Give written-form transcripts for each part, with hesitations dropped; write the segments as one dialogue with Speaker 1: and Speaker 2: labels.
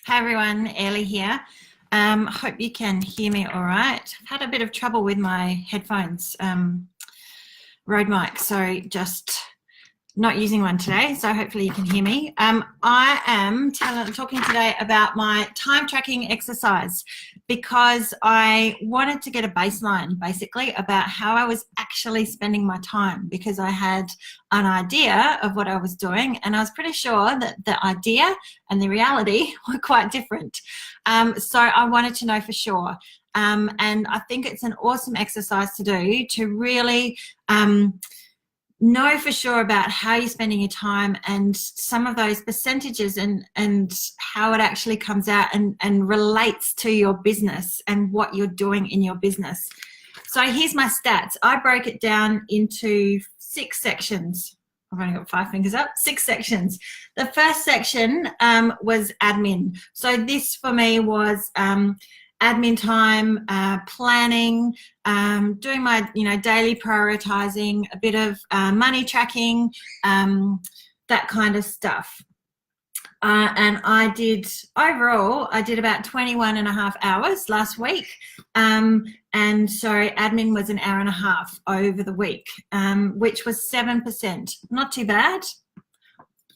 Speaker 1: Hi everyone, Ellie here. Hope you can hear me all right. I've had a bit of trouble with my headphones, Rode mic, so just not using one today, so hopefully you can hear me. I am talking today about my time tracking exercise because I wanted to get a baseline basically about how I was actually spending my time, because I had an idea of what I was doing and I was pretty sure that the idea and the reality were quite different. So I wanted to know for sure. And I think it's an awesome exercise to do to really know for sure about how you're spending your time and some of those percentages and how it actually comes out and relates to your business and what you're doing in your business. So here's my stats. I broke it down into 6 sections. I've only got 5 fingers up. 6 sections. The first section was admin. So this for me was admin time, planning, doing my daily prioritizing, a bit of money tracking, that kind of stuff. And I did about 21 and a half hours last week. And so admin was an hour and a half over the week, which was 7%. Not too bad.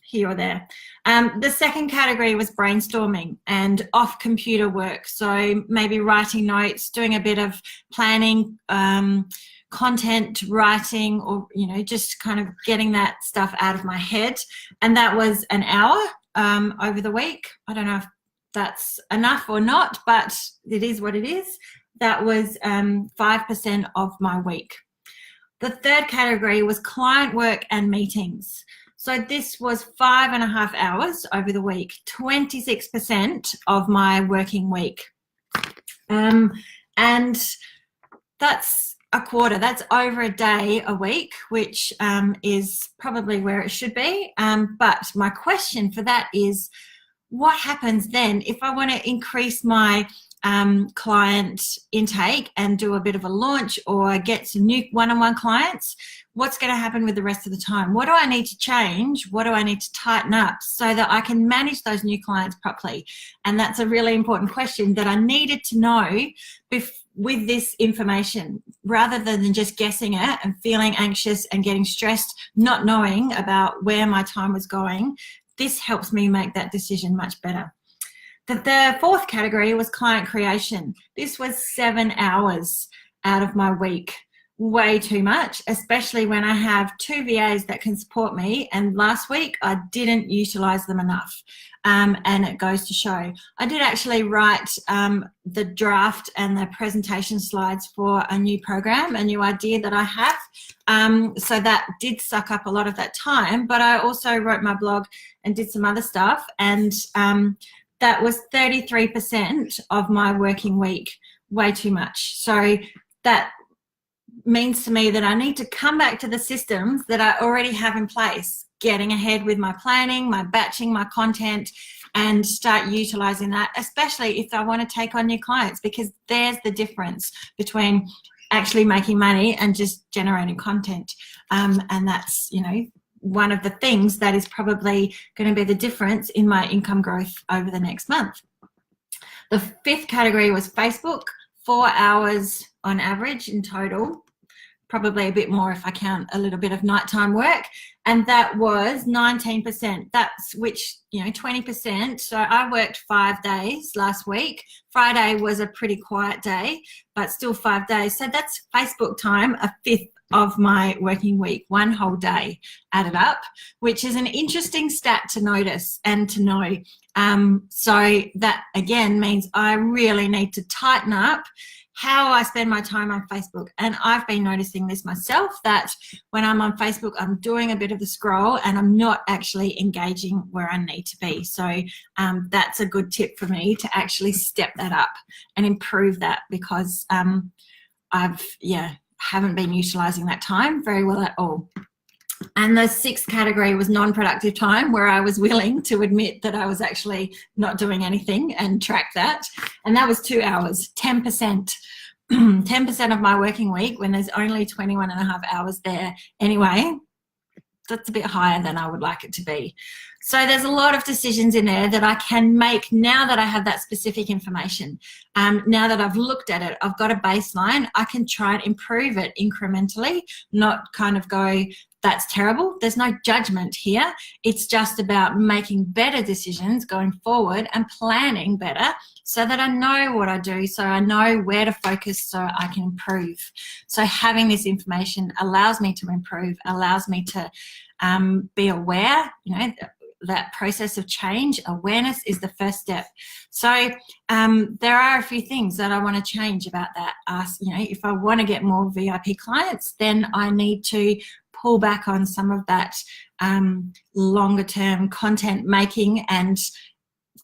Speaker 1: Here or there. The second category was brainstorming and off computer work. So maybe writing notes, doing a bit of planning, content writing, or, just kind of getting that stuff out of my head. And that was an hour over the week. I don't know if that's enough or not, but it is what it is. That was 5% of my week. The third category was client work and meetings. So this was 5.5 hours over the week, 26% of my working week. And that's a quarter, that's over a day a week, which is probably where it should be. But my question for that is, what happens then if I want to increase my client intake and do a bit of a launch or get some new one-on-one clients? What's going to happen with the rest of the time? What do I need to change? What do I need to tighten up so that I can manage those new clients properly? And that's a really important question that I needed to know with this information, rather than just guessing it and feeling anxious and getting stressed, not knowing about where my time was going. This helps me make that decision much better. The fourth category was client creation. This was 7 hours out of my week. Way too much, especially when I have 2 VAs that can support me, and last week I didn't utilize them enough, and it goes to show. I did actually write the draft and the presentation slides for a new program, a new idea that I have, so that did suck up a lot of that time, but I also wrote my blog and did some other stuff, and that was 33% of my working week. Way too much. So that means to me that I need to come back to the systems that I already have in place, getting ahead with my planning, my batching, my content, and start utilizing that, especially if I want to take on new clients, because there's the difference between actually making money and just generating content. And that's, one of the things that is probably going to be the difference in my income growth over the next month. The fifth category was Facebook, 4 hours on average in total. Probably a bit more if I count a little bit of nighttime work, and that was 19%. That's 20%. So I worked 5 days last week. Friday was a pretty quiet day, but still 5 days. So that's Facebook time, a fifth of my working week, 1 whole day added up, which is an interesting stat to notice and to know. So that again means I really need to tighten up how I spend my time on Facebook. And I've been noticing this myself, that when I'm on Facebook, I'm doing a bit of the scroll and I'm not actually engaging where I need to be. So that's a good tip for me to actually step that up and improve that, because haven't been utilizing that time very well at all. And the sixth category was non-productive time, where I was willing to admit that I was actually not doing anything and track that. And that was 2 hours, 10%. 10% of my working week, when there's only 21 and a half hours there anyway. that's a bit higher than I would like it to be. So there's a lot of decisions in there that I can make now that I have that specific information. Now that I've looked at it, I've got a baseline, I can try and improve it incrementally, not kind of go, that's terrible. There's no judgment here. It's just about making better decisions going forward and planning better so that I know what I do, so I know where to focus so I can improve. So having this information allows me to improve, allows me to be aware, you know, that process of change. Awareness is the first step. So there are a few things that I want to change about that. You know, if I want to get more VIP clients, then I need to pull back on some of that longer term content making and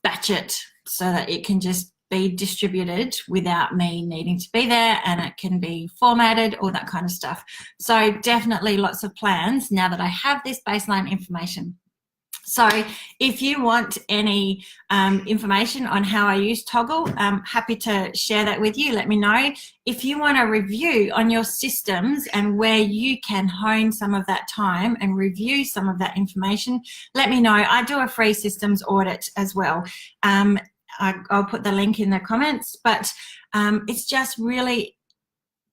Speaker 1: batch it so that it can just be distributed without me needing to be there, and it can be formatted, all that kind of stuff. So definitely lots of plans now that I have this baseline information. So if you want any information on how I use Toggl, I'm happy to share that with you. Let me know. If you want a review on your systems and where you can hone some of that time and review some of that information, let me know. I do a free systems audit as well. I'll put the link in the comments, but it's just really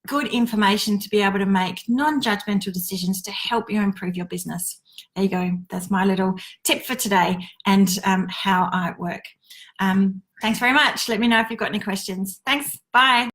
Speaker 1: good information to be able to make non-judgmental decisions to help you improve your business. There you go. That's my little tip for today and how I work. Thanks very much. Let me know if you've got any questions. Thanks. Bye.